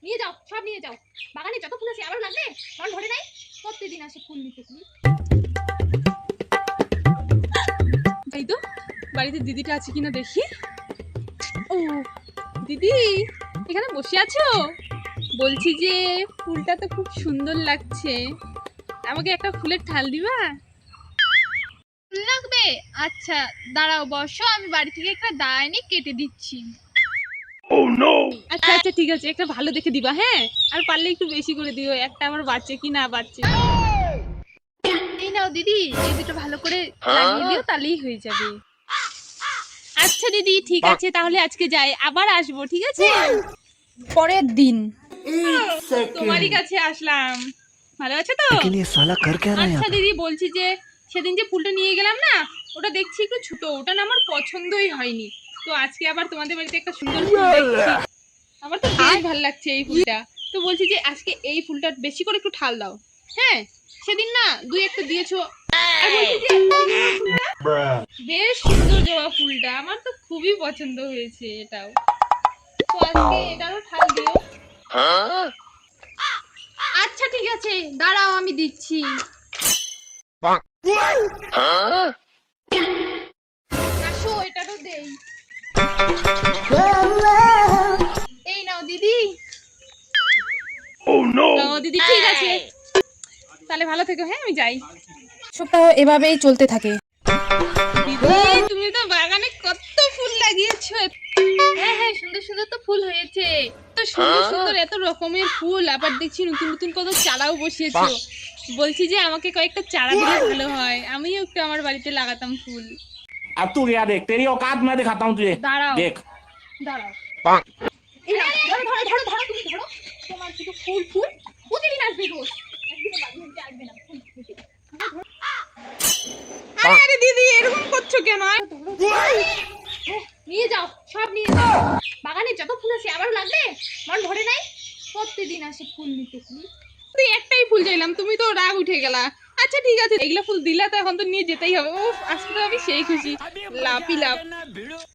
নিয়ে যাও, সব নিয়ে যাও। বাগানে যত ফুল আছে আবার লাগবে, মন ভরে নাই। প্রত্যেকদিন আসে ফুল নিতে তুমি। তাই তো, বাড়িতে দিদিটা আছে কিনা দেখি। ও দিদি, এখানে বসে আছো? বলছি যে ফুলটা তো খুব সুন্দর লাগছে, আমাকে একটা ফুলের ঠাল দিবা? ফুল লাগবে? আচ্ছা দাঁড়াও, বসো, আমি বাড়ি থেকে একটা দা এনে কেটে দিচ্ছি। আচ্ছা আচ্ছা ঠিক আছে, একটা ভালো দেখে দিবা, হ্যাঁ? আর পারলে একটু বেশি করে দিও, একটা আমার বাচ্চা কি না বাচ্চা। এই নাও দিদি, এই দুটো ভালো করে লাগিয়ে দিও, তাহলেই হয়ে যাবে। আচ্ছা দিদি ঠিক আছে, তাহলে আজকে যাই, আবার আসবো, ঠিক আছে? পরের দিন তোমারই কাছে আসলাম, ভালো আছো তো? लेकिन ये साला कर क्या रहा है আচ্ছা यहाँ पे? দিদি, বলছি যে সেদিন যে ফুলটা নিয়ে গেলাম না, ওটা দেখছি একটু ছোট, ওটা না আমার পছন্দই হয়নি। তো আজকে আবার তোমাদের বাড়িতে একটা সুন্দর ফুল দেখছি, আমার তো বেশ ভালো লাগছে এই ফুলটা। তো বলছি যে আজকে এই ফুলটা বেশি করে একটু ঠাল দাও, হ্যাঁ? সেদিন না দুই একটা দিয়েছো, আর বলছি যে এই ফুলটা বেশ সুন্দর জবা ফুলটা, আমার তো খুবই পছন্দ হয়েছে এটাও। তো আজকে এটারও ঠাল দিও। আচ্ছা ঠিক আছে, দাঁড়াও আমি দিচ্ছি। আসো, এটারও দেই। এই নাও দিদি। ও দিদি ঠিক আছে, তাহলে ভালো থেকো, হ্যাঁ আমি যাই। সপ্তাহ এভাবেই চলতে থাকে। দিদি তুমি তো বাগানে কত ফুল লাগিয়েছো। হ্যাঁ হ্যাঁ, সুন্দর সুন্দর তো ফুল হয়েছে। এত সুন্দর সুন্দর এত রকমের ফুল, আবার দেখছি নতুন নতুন কত চারাও বসিয়েছো। বলছি যে আমাকে কয়েকটা চারা দিলে ভালো হয়, আমিও একটু আমার বাড়িতে লাগাতাম ফুল। अब तू गया देख, तेरी औकात मैं दिखाता हूँ तुझे। দাঁড়াও देख দাঁড়াও। এই নাও, ধরো ধরো ধরো ধরো, তুমি ধরো। তোমার শুধু ফুল ফুল, প্রতিদিন আসবে রোজ। একদিনে বাড়ি হতে আসবে না ফুল ফুল। আরে আরে দিদি এরকম করছো কেন? নিয়ে যাও, সব নিয়ে যাও। বাগানে যত ফুল আছে আবার লাগবে, মন ভরে নাই। প্রত্যেকদিন আসে ফুল নিতে তুমি। তুই একটাই ফুল চাইলাম, তুমি তো রাগ উঠে গেলা। আচ্ছা ঠিক আছে, এগুলা ফুল দিলা তো এখন তো নিয়ে যেতেই হবে। উফ আজকে তো আমি সেই খুশি, লাভই লাভ।